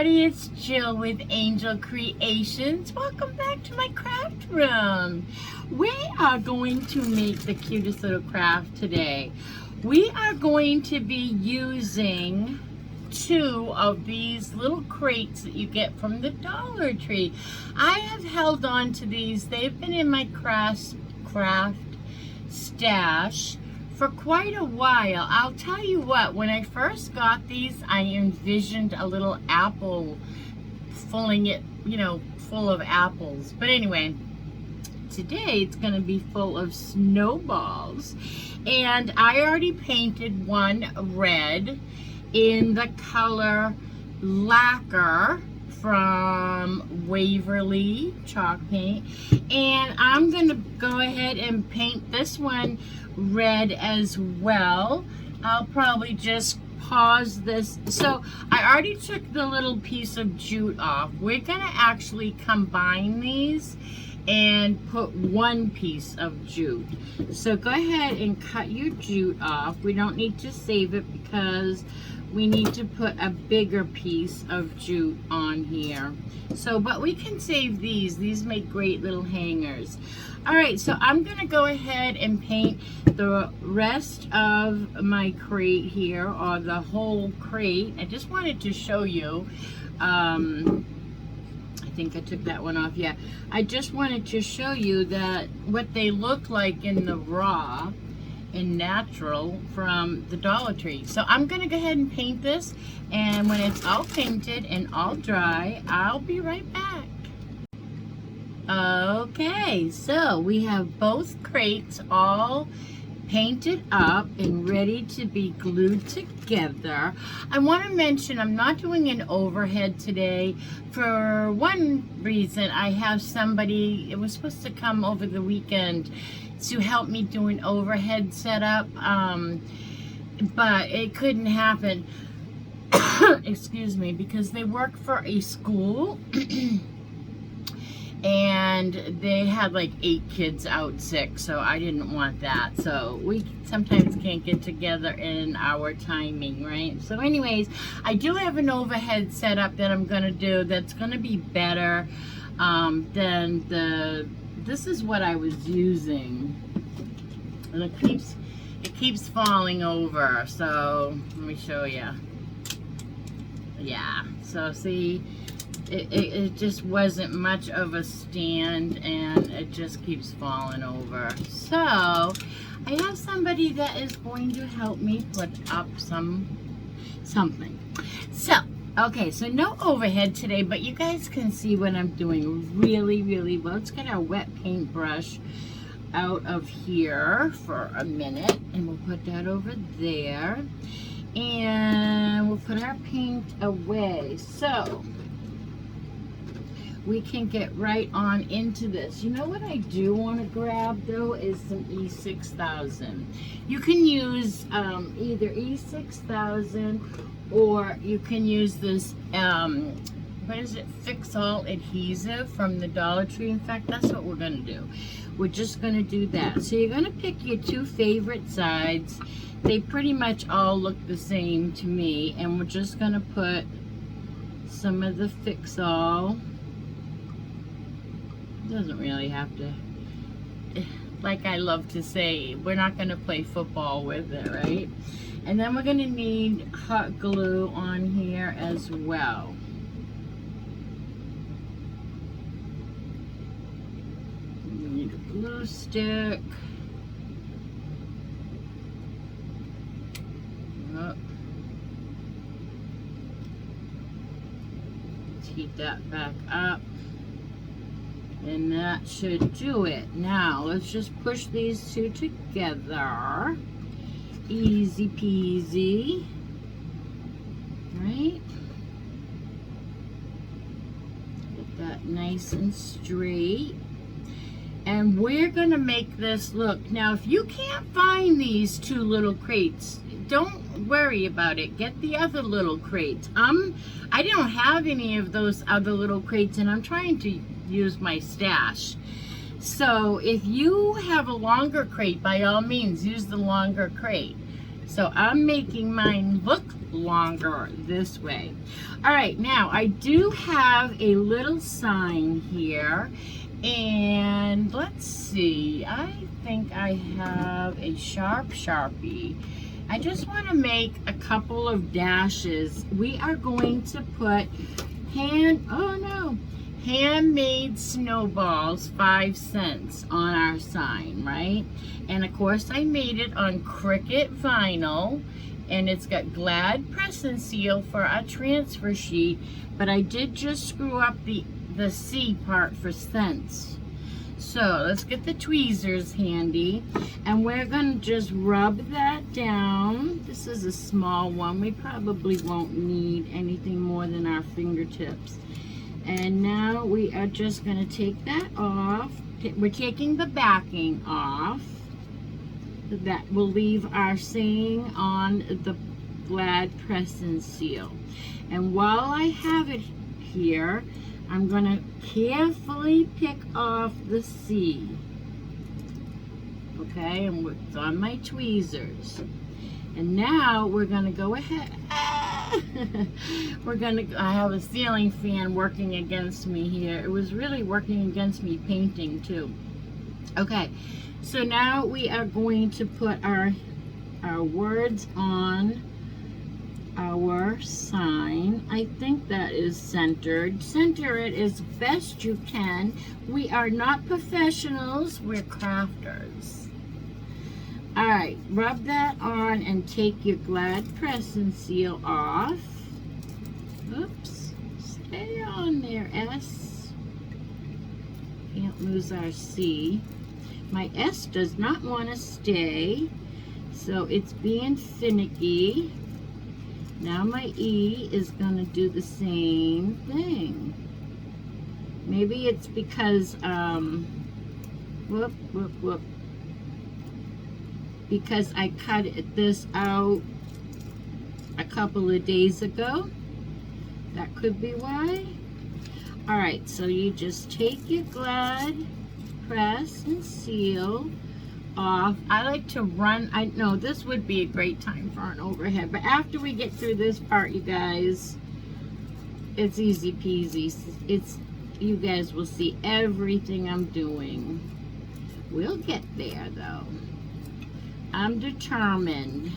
everybody, it's Jill with Angel Creations. Welcome back to my craft room. We are going to make the cutest little craft today. We are going to be using 2 of these little crates that you get from the Dollar Tree. I have held on to these. They've been in my craft stash for quite a while. I'll tell you what, when I first got these, I envisioned a little apple, filling it, full of apples. But anyway, today it's going to be full of snowballs. And I already painted one red in the color Lacquer from Waverly Chalk Paint. And I'm going to go ahead and paint this one red as well. I'll probably just pause this. So I already took the little piece of jute off. We're going to actually combine these and put one piece of jute. So go ahead and cut your jute off. We don't need to save it because we need to put a bigger piece of jute on here. So, but we can save these. These make great little hangers. All right, so I'm gonna go ahead and paint the rest of my crate here, or the whole crate. I just wanted to show you, I think I took that one off, yeah. I just wanted to show you that what they look like in the raw and natural from the Dollar Tree. So I'm gonna go ahead and paint this, and when it's all painted and all dry, I'll be right back. Okay, so we have both crates all painted up and ready to be glued together. I want to mention I'm not doing an overhead today. For one reason, I have somebody, it was supposed to come over the weekend to help me do an overhead setup, but it couldn't happen. Excuse me, because they work for a school and they had like 8 kids out sick, so I didn't want that. So we sometimes can't get together in our timing, right? So anyways, I do have an overhead setup that I'm gonna do that's gonna be better than this is what I was using. And it keeps falling over, so let me show you. Yeah, so see, it just wasn't much of a stand, and it just keeps falling over. So I have somebody that is going to help me put up something. So okay, so no overhead today, but you guys can see what I'm doing really, really well. Let's get our wet paintbrush out of here for a minute, and we'll put that over there, and we'll put our paint away so we can get right on into this. You know what I do want to grab though is some E6000. You can use either E6000 or you can use this what is it, Fix-All adhesive from the Dollar Tree. In fact, that's what we're gonna do. We're just gonna do that. So you're gonna pick your 2 favorite sides. They pretty much all look the same to me, and we're just gonna put some of the Fix-All. Doesn't really have to, like I love to say, we're not gonna play football with it, right? And then we're gonna need hot glue on here as well. We need a glue stick. Oh. Let's heat that back up. And that should do it. Now, let's just push these 2 together. Easy peasy. Right? Get that nice and straight. And we're going to make this look. Now, if you can't find these 2 little crates, don't worry about it. Get the other little crates. I don't have any of those other little crates, and I'm trying to use my stash. So if you have a longer crate, by all means use the longer crate. So I'm making mine look longer this way. All right, now I do have a little sign here, and let's see, I think I have a Sharpie. I just want to make a couple of dashes. We are going to put Handmade Snowballs 5 cents on our sign, right? And of course I made it on Cricut vinyl, and it's got Glad press and seal for a transfer sheet, but I did just screw up the C part for cents. So let's get the tweezers handy, and we're gonna just rub that down. This is a small one. We probably won't need anything more than our fingertips. And now we are just gonna take that off. We're taking the backing off. That will leave our saying on the Glad press and seal. And while I have it here, I'm going to carefully pick off the C. Okay, and it's on my tweezers. And now we're going to go ahead. I have a ceiling fan working against me here. It was really working against me painting too. Okay, so now we are going to put our words on our sign. I think that is centered. Center it as best you can. We are not professionals, we're crafters. All right, rub that on and take your Glad press and seal off. Oops, stay on there, S. Can't lose our C. My S does not want to stay, so it's being finicky. Now my E is going to do the same thing. Maybe it's because, because I cut this out a couple of days ago. That could be why. All right, so you just take your Glad press and seal off. I like to run. I know this would be a great time for an overhead, but after we get through this part, you guys, it's easy peasy. You guys will see everything I'm doing. We'll get there though. I'm determined.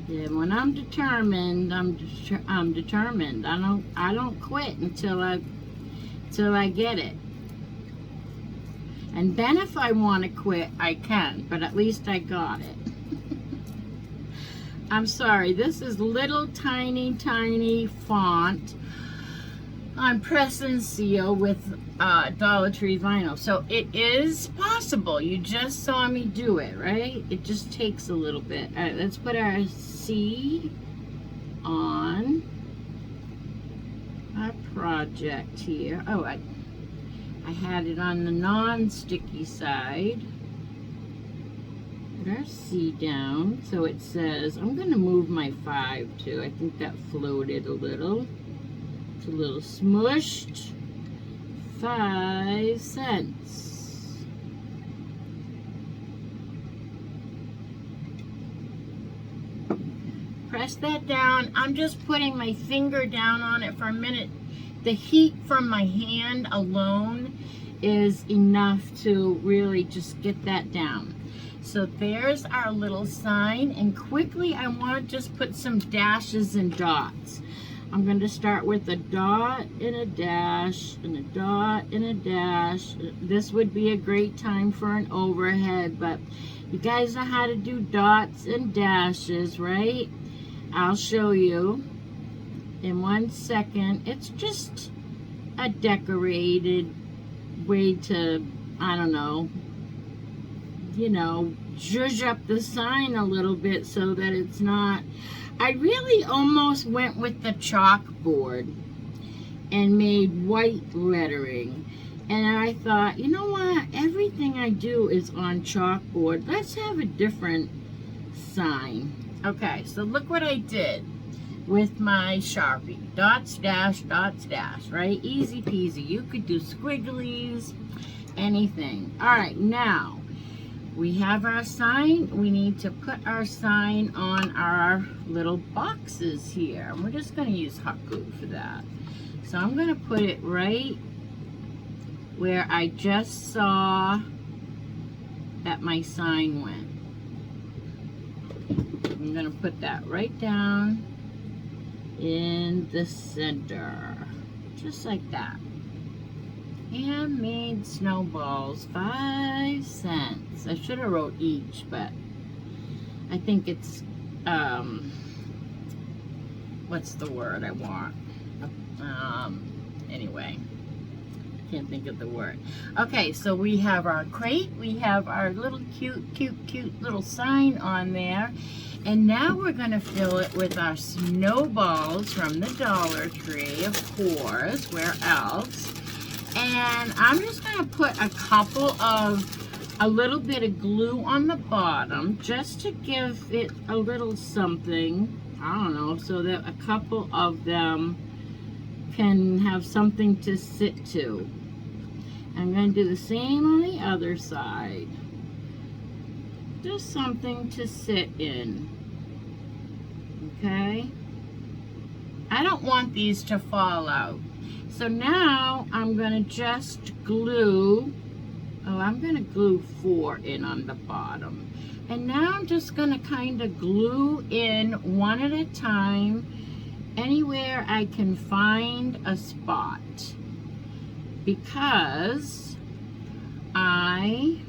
Yeah, when I'm determined, I'm determined. I don't quit until I get it. And then if I want to quit, I can, but at least I got it. I'm sorry, this is little tiny font on press and seal with DollarTree vinyl. So it is possible. You just saw me do it, right? It just takes a little bit. All right, let's put our C on our project here. Oh, I had it on the non-sticky side. Put our C down. So it says, I'm going to move my 5 too. I think that floated a little. It's a little smushed. 5 cents. Press that down. I'm just putting my finger down on it for a minute. The heat from my hand alone is enough to really just get that down. So there's our little sign, and quickly I want to just put some dashes and dots. I'm going to start with a dot and a dash and a dot and a dash. This would be a great time for an overhead, but you guys know how to do dots and dashes, right? I'll show you in 1 second. It's just a decorated way to, I don't know, you know, zhuzh up the sign a little bit so that it's not. I really almost went with the chalkboard and made white lettering, and I thought, you know what, everything I do is on chalkboard. Let's have a different sign. Okay, so look what I did with my Sharpie. Dots, dash, right? Easy peasy. You could do squigglies, anything. All right, now we have our sign. We need to put our sign on our little boxes here. And we're just going to use hot glue for that. So I'm going to put it right where I just saw that my sign went. I'm going to put that right down in the center, just like that. Handmade snowballs, 5 cents. I should have wrote each, but I think it's, what's the word I want? Anyway, can't think of the word. Okay, so we have our crate, we have our little cute little sign on there, and now we're going to fill it with our snowballs from the Dollar Tree, of course, where else? And I'm just going to put a little bit of glue on the bottom, just to give it a little something, I don't know, so that a couple of them can have something to sit to. I'm going to do the same on the other side. Just something to sit in. Okay? I don't want these to fall out. So now I'm going to just glue, I'm going to glue 4 in on the bottom. And now I'm just going to kind of glue in one at a time, anywhere I can find a spot, because I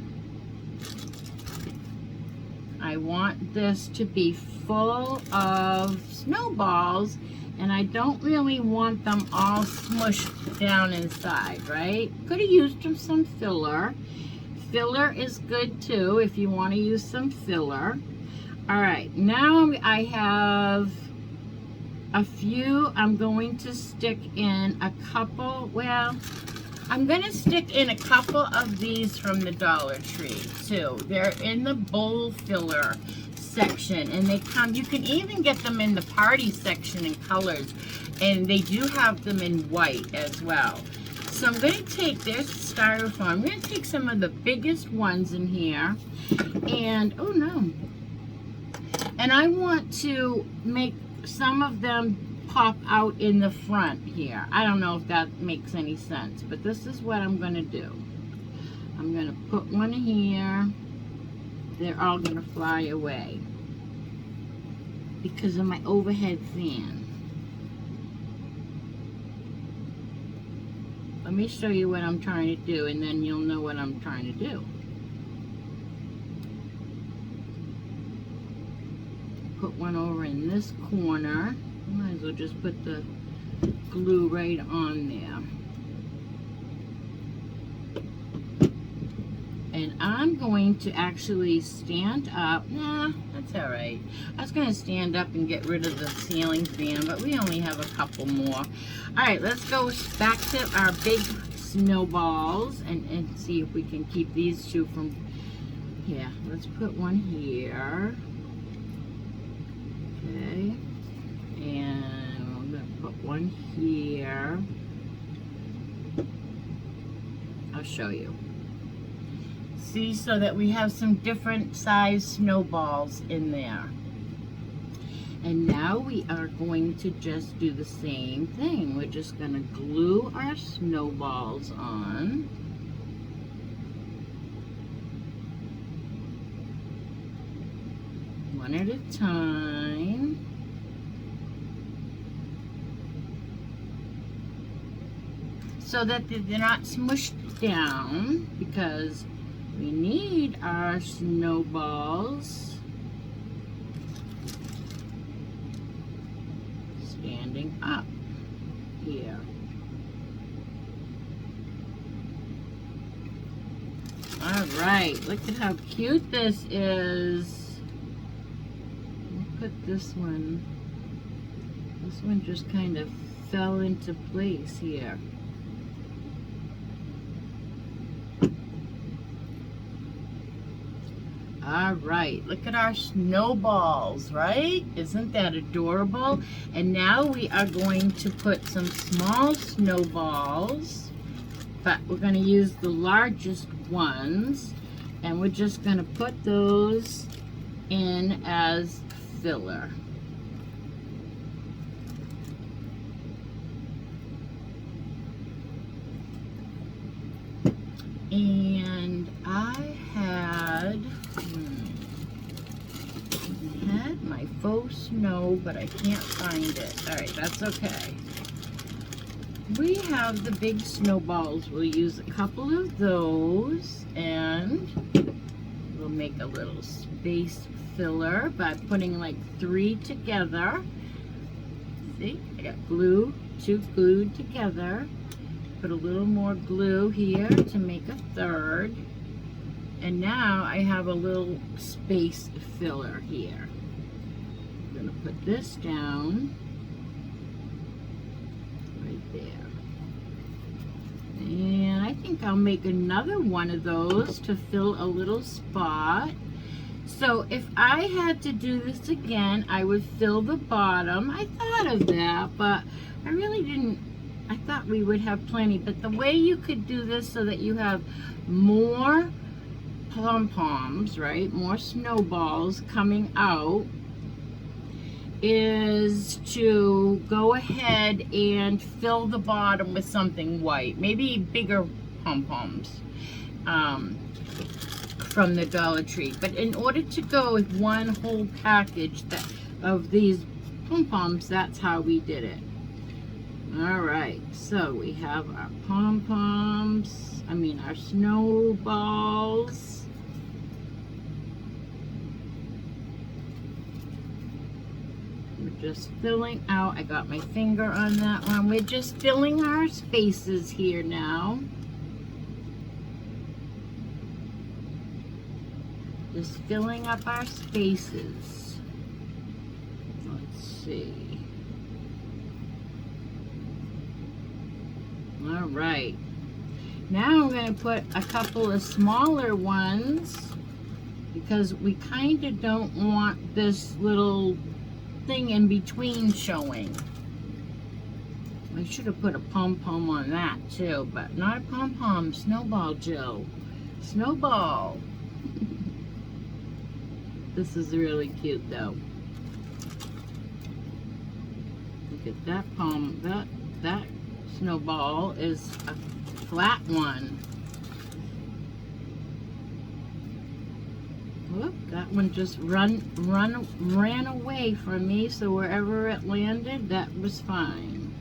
want this to be full of snowballs, and I don't really want them all smushed down inside, right? Could have used some filler. Filler is good too if you want to use some filler. All right, now I have a few. I'm going to stick in a couple, well, I'm going to stick in a couple of these from the Dollar Tree too. They're in the bowl filler section, and they come, you can even get them in the party section in colors, and they do have them in white as well. So I'm going to take this styrofoam, I'm going to take some of the biggest ones in here, and oh no, and I want to make some of them pop out in the front here. I don't know if that makes any sense, but this is what I'm going to do. I'm going to put one here. They're all going to fly away because of my overhead fan. Let me show you what I'm trying to do, and then you'll know what I'm trying to do. Put one over in this corner. Might as well just put the glue right on there. And I'm going to actually stand up. Nah, that's all right. I was going to stand up and get rid of the ceiling fan, but we only have a couple more. All right, let's go back to our big snowballs and see if we can keep these two from here. Let's put one here. Okay. And I'm going to put one here. I'll show you. See, so that we have some different size snowballs in there. And now we are going to just do the same thing. We're just going to glue our snowballs on. One at a time. So that they're not smushed down, because we need our snowballs standing up here. All right, look at how cute this is. We'll put this one just kind of fell into place here. All right, look at our snowballs, right? Isn't that adorable? And now we are going to put some small snowballs, but we're going to use the largest ones. And we're just going to put those in as filler. And I had my faux snow, but I can't find it. All right, that's okay. We have the big snowballs. We'll use a couple of those, and we'll make a little space filler by putting like 3 together. See, I got glue, 2 glued together. Put a little more glue here to make a 3rd. And now I have a little space filler here. I'm gonna put this down right there. And I think I'll make another one of those to fill a little spot. So if I had to do this again, I would fill the bottom. I thought of that, but I really didn't. I thought we would have plenty. But the way you could do this so that you have more pom-poms, right? More snowballs coming out is to go ahead and fill the bottom with something white. Maybe bigger pom-poms from the Dollar Tree. But in order to go with one whole package of these pom-poms, that's how we did it. Alright, so we have our pom-poms, our snowballs. We're just filling out, I got my finger on that one. We're just filling our spaces here now. Just filling up our spaces. Let's see. All right, now I'm going to put a couple of smaller ones because we kind of don't want this little thing in between showing. I should have put a pom-pom on that too, but not a pom-pom, snowball, Jill. Snowball. This is really cute though. Look at that that snowball is a flat one. Whoop, that one just ran away from me, so wherever it landed, that was fine.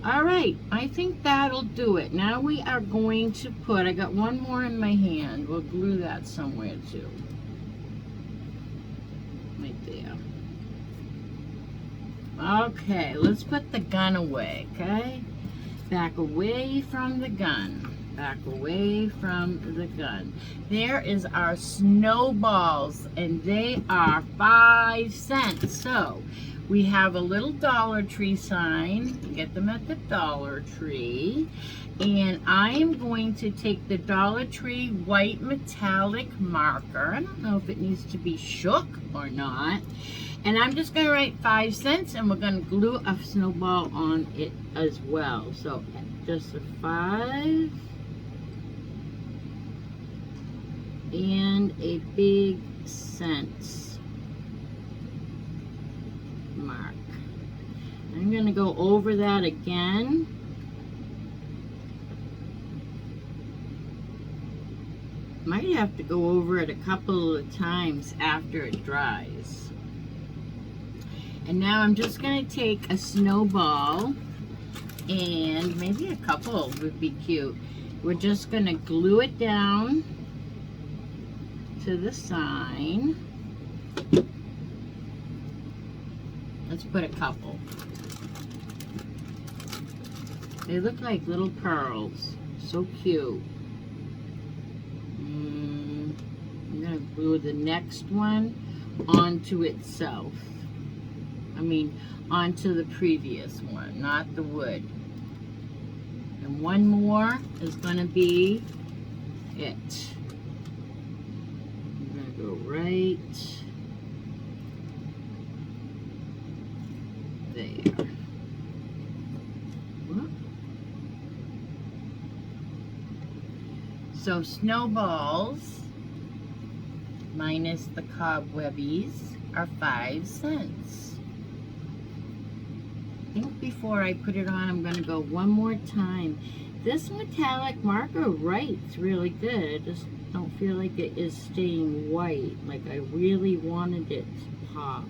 All right, I think that'll do it. Now we are going to put, I got one more in my hand. We'll glue that somewhere too. Right there. Okay, let's put the gun away, okay? Back away from the gun. Back away from the gun. There is our snowballs, and they are 5 cents. So, we have a little Dollar Tree sign. You can get them at the Dollar Tree. And I am going to take the Dollar Tree white metallic marker. I don't know if it needs to be shook or not. And I'm just going to write 5 cents, and we're going to glue a snowball on it as well. So just a 5 and a big cents mark. I'm going to go over that again. Might have to go over it a couple of times after it dries. And now I'm just going to take a snowball, and maybe a couple would be cute. We're just going to glue it down to the sign. Let's put a couple. They look like little pearls. So cute. I'm going to glue the next one onto itself. Onto the previous one, not the wood. And one more is going to be it. I'm going to go right there. Whoop. So snowballs minus the cobwebbies are 5 cents. I think before I put it on, I'm going to go one more time. This metallic marker writes really good. I just don't feel like it is staying white like I really wanted it to pop.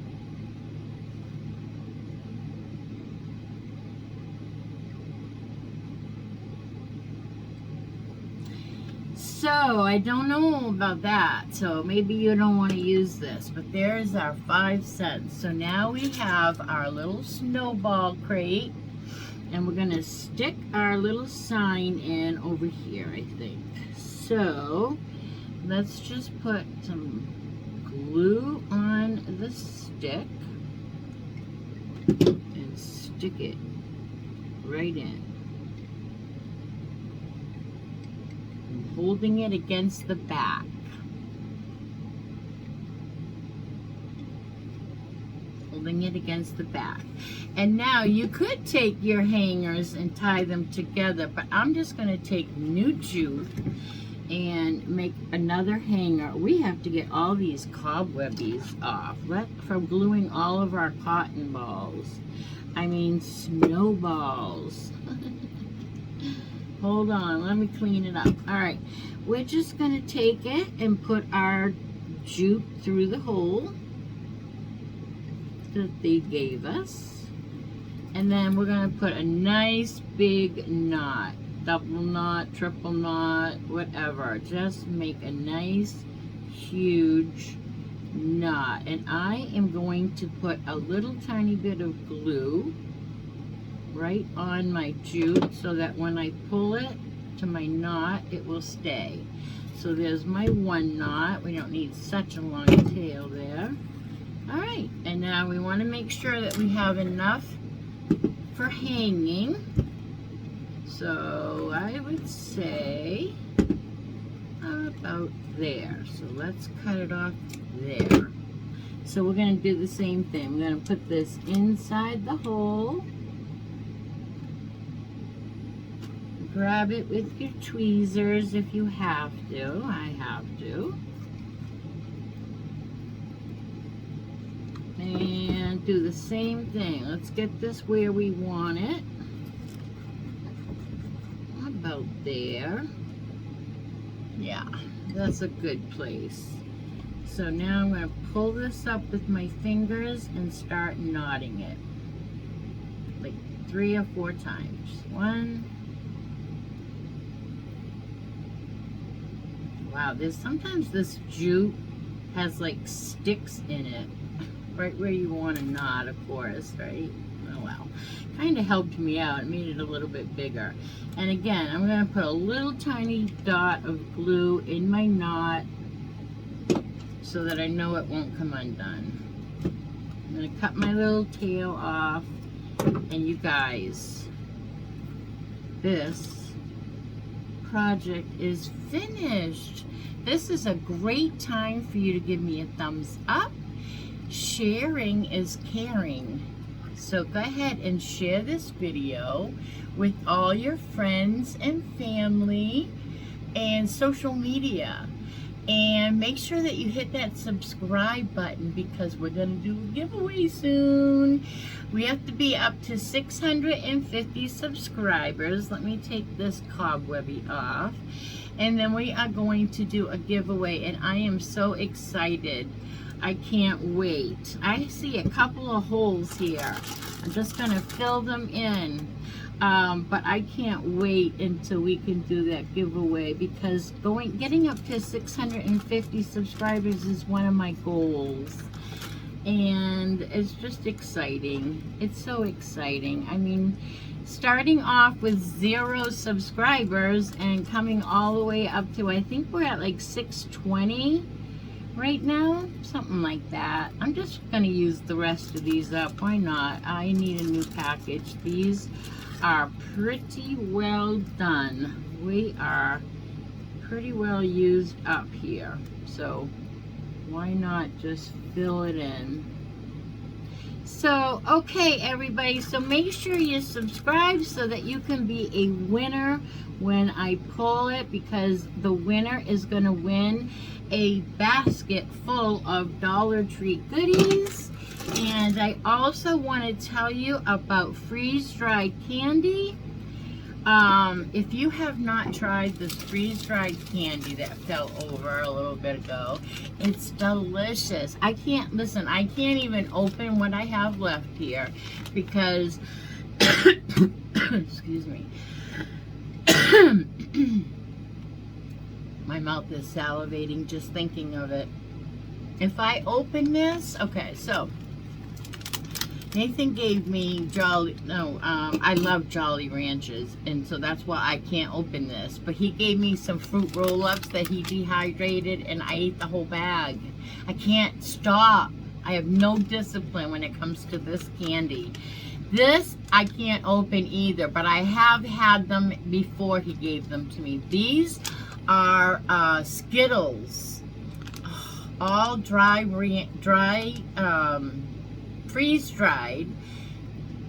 So I don't know about that, so maybe you don't want to use this, but there's our 5 cents. So now we have our little snowball crate, and we're going to stick our little sign in over here, I think. So let's just put some glue on the stick and stick it right in. Holding it against the back. Holding it against the back. And now you could take your hangers and tie them together, but I'm just going to take new jute and make another hanger. We have to get all these cobwebbies off from gluing all of our cotton balls. I mean snowballs. Hold on, let me clean it up. All right, we're just going to take it and put our jute through the hole that they gave us. And then we're going to put a nice big knot. Double knot, triple knot, whatever. Just make a nice, huge knot. And I am going to put a little tiny bit of glue right on my jute so that when I pull it to my knot, it will stay. So there's my one knot. We don't need such a long tail there. All right, and now we want to make sure that we have enough for hanging. So I would say about there. So let's cut it off there. So we're going to do the same thing. We're going to put this inside the hole. Grab it with your tweezers if you have to. I have to. And do the same thing. Let's get this where we want it. About there. Yeah, that's a good place. So now I'm going to pull this up with my fingers and start knotting it. Like 3 or 4 times. 1. Wow, sometimes this jute has like sticks in it, right where you want to knot, of course, right? Oh well, kind of helped me out. It made it a little bit bigger. And again, I'm going to put a little tiny dot of glue in my knot so that I know it won't come undone. I'm going to cut my little tail off, and you guys, this project is finished. This is a great time for you to give me a thumbs up. Sharing is caring. So go ahead and share this video with all your friends and family and social media. And make sure that you hit that subscribe button because we're going to do a giveaway soon. We have to be up to 650 subscribers. Let me take this cobwebby off. And then we are going to do a giveaway. And I am so excited. I can't wait. I see a couple of holes here. I'm just going to fill them in. But I can't wait until we can do that giveaway because getting up to 650 subscribers is one of my goals. And it's just exciting. It's so exciting. I mean, starting off with 0 subscribers and coming all the way up to, I think we're at like 620 right now, something like that. I'm just going to use the rest of these up. Why not? I need a new package. These are pretty well done. We are pretty well used up here. So why not just fill it in? So, okay, everybody, so make sure you subscribe so that you can be a winner when I pull it, because the winner is going to win a basket full of Dollar Tree goodies. And I also want to tell you about freeze-dried candy. If you have not tried this freeze-dried candy that fell over a little bit ago, it's delicious. I can't even open what I have left here because, excuse me, my mouth is salivating just thinking of it. If I open this, okay, so Nathan gave me I love Jolly Ranchers, and so that's why I can't open this. But he gave me some fruit roll-ups that he dehydrated, and I ate the whole bag. I can't stop. I have no discipline when it comes to this candy. This I can't open either, but I have had them before he gave them to me. These are Skittles, all freeze-dried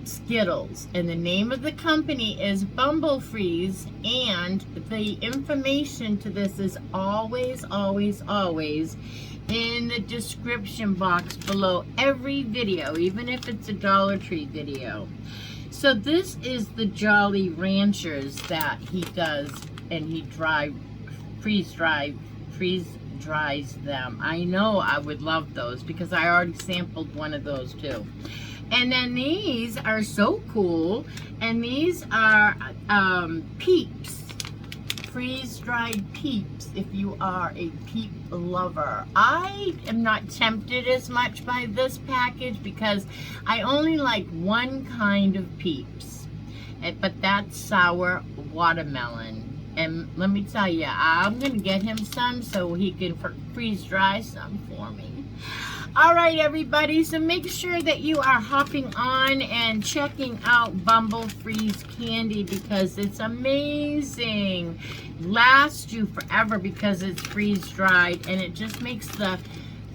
Skittles, and the name of the company is Bumble Freeze, and the information to this is always in the description box below every video, even if it's a Dollar Tree video. So this is the Jolly Ranchers that he does, and he freeze dries them. I know I would love those because I already sampled one of those too. And then these are so cool, and these are Peeps, freeze-dried Peeps, if you are a Peep lover. I am not tempted as much by this package because I only like one kind of Peeps, but that's sour watermelon. And let me tell you, I'm going to get him some so he can freeze dry some for me. All right, everybody, so make sure that you are hopping on and checking out Bumble Freeze candy because it's amazing. Lasts you forever because it's freeze dried, and it just makes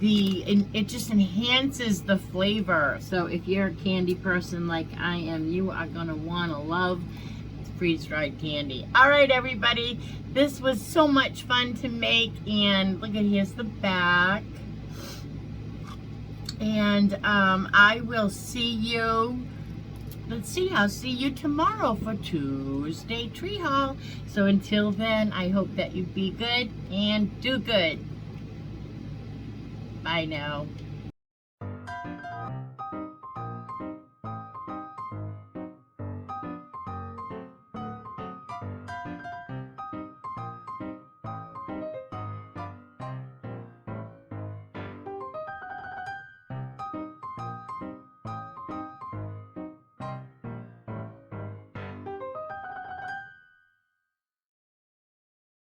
it just enhances the flavor. So if you're a candy person like I am, you are going to want to love freeze-dried candy. All right, everybody, this was so much fun to make, and look at, here's the back. And I will see you, I'll see you tomorrow for Tuesday Tree Haul. So until then, I hope that you be good and do good. Bye now.